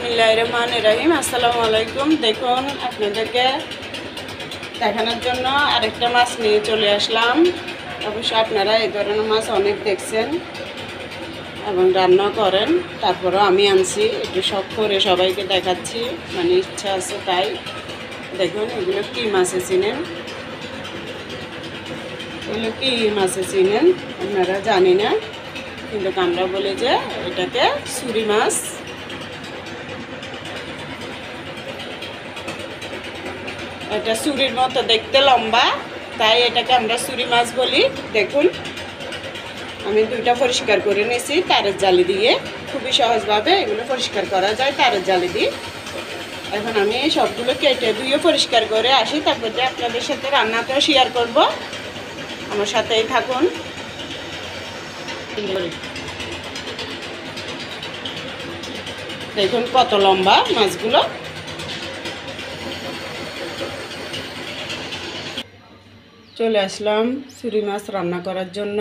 বিসমিল্লাহিররহমানিররহিম। আসসালামু আলাইকুম। দেখুন আপনাদেরকে দেখানোর জন্য আরেকটা মাছ নিয়ে চলে আসলাম। অবশ্য আপনারা এই ধরনের মাছ অনেক দেখছেন এবং রান্না করেন, তারপরেও আমি আনছি একটু শখ করে সবাইকে দেখাচ্ছি, মানে ইচ্ছা আছে তাই। দেখুন এগুলো কী মাছে চিনেন, এগুলো কী মাছে চিনেন আপনারা জানি না, কিন্তু আমরা বলি যে এটাকে ছুরি মাছ। এটা ছুরির মতো দেখতে লম্বা, তাই এটাকে আমরা ছুরি মাছ বলি। দেখুন আমি দুইটা পরিষ্কার করে নিয়েছি তারের জালি দিয়ে, খুবই সহজভাবে এগুলো পরিষ্কার করা যায় তারের জালি দিয়ে। এখন আমি সবগুলো কেটে ধুয়ে পরিষ্কার করে আসি, তারপরে আপনাদের সাথে রান্নাটাও শেয়ার করব। আমার সাথেই থাকুন। দেখুন কত লম্বা মাছগুলো। চলে আসলাম ছুরি মাছ রান্না করার জন্য।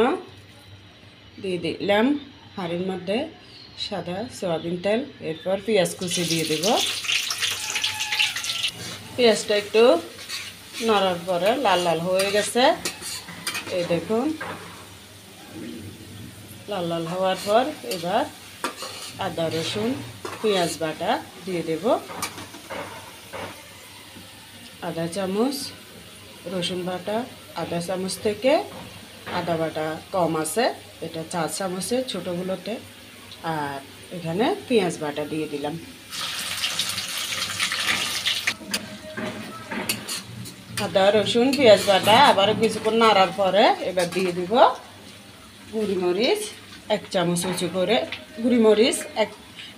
দিয়ে দিলাম হাঁড়ির মধ্যে সাদা সয়াবিন তেল, এরপর পেঁয়াজ কুচি দিয়ে দেব। পেঁয়াজটা একটু নাড়ার পরে লাল লাল হয়ে গেছে, এই দেখুন লাল লাল হওয়ার পর এবার আদা রসুন পেঁয়াজ বাটা দিয়ে দেব। আধা চামচ রসুন বাটা, আধা চামচ থেকে আদা বাটা কম আছে, এটা 4 চামচে ছোটোগুলোতে। আর এখানে পেঁয়াজ বাটা দিয়ে দিলাম। আদা রসুন পেঁয়াজ বাটা আবার কিছুক্ষণ নাড়ার পরে এবার দিয়ে দিব গুঁড়িমরিচ 1 চামচ উঁচু করে, গুঁড়িমরিচ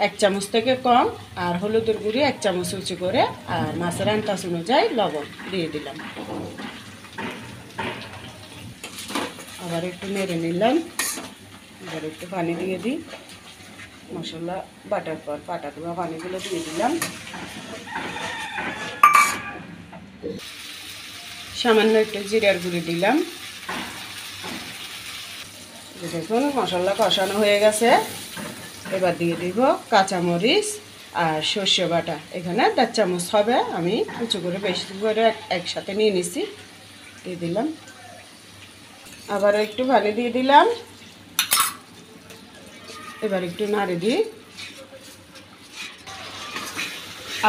এক চামচ থেকে কম, আর হলুদের গুঁড়ি 1 চামচ উঁচু করে, আর মাছের আন্দাজ অনুযায়ী লবণ দিয়ে দিলাম। আবার একটু নেড়ে নিলাম। এবার একটু পানি দিয়ে দিই। মশলা বাটার পর পাটা দেওয়া পানিগুলো দিয়ে দিলাম। সামান্য একটু জিরার গুঁড়ি দিলাম। দেখুন মশলা কষানো হয়ে গেছে। এবার দিয়ে দিব কাঁচামরিচ আর সর্ষে বাটা, এখানে 1.5 চামচ হবে, আমি কুচো করে বেশি করে একসাথে নিয়ে নিছি, দিয়ে দিলাম। আবার একটু পানি দিয়ে দিলাম। এবার একটু নাড়ে দিই।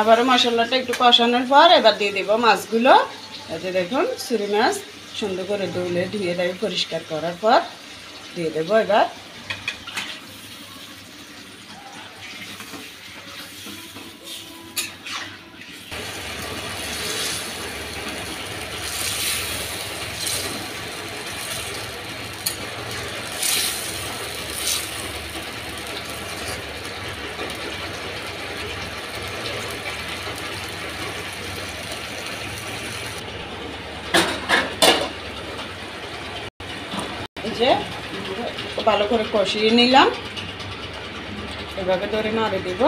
আবারও মশলাটা একটু কষানোর পর এবার দিয়ে দেব মাছগুলো। এতে দেখুন ছুরি মাছ সুন্দর করে ধুয়ে পরিষ্কার করার পর দিয়ে দেব এবার। এই যে ভালো করে কষিয়ে নিলাম, এভাবে ধরে নাড়ে দিব।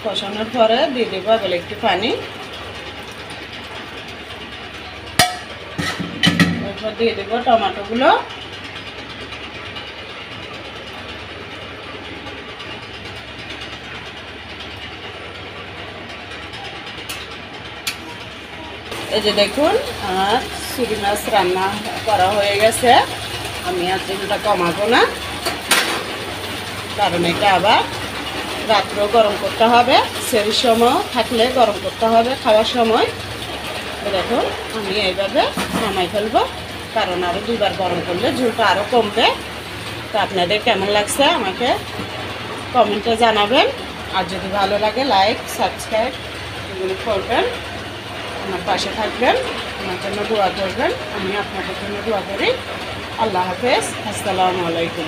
কষানোর পরে দিয়ে দেবো এবার একটু পানি, এরপর দিয়ে দেবো টমেটোগুলো। এই যে দেখুন আমার ছুরি মাছ রান্না করা হয়ে গেছে। আমি আর তেলটা কমাবো না, কারণ এটা আবার রাত্রেও গরম করতে হবে, সেরির সময় থাকলে গরম করতে হবে খাওয়ার সময়। দেখুন আমি এইভাবে নামাই ফেলবো, কারণ আরও 2বার গরম করলে ঝোলটা আরও কমবে। তো আপনাদের কেমন লাগছে আমাকে কমেন্টে জানাবেন, আর যদি ভালো লাগে লাইক সাবস্ক্রাইব এগুলি করবেন, আমার পাশে থাকবেন, আমার জন্য দোয়া করবেন। আমি আপনাদের জন্য দোয়া করি। আল্লাহ হাফেজ, আসসালামু আলাইকুম।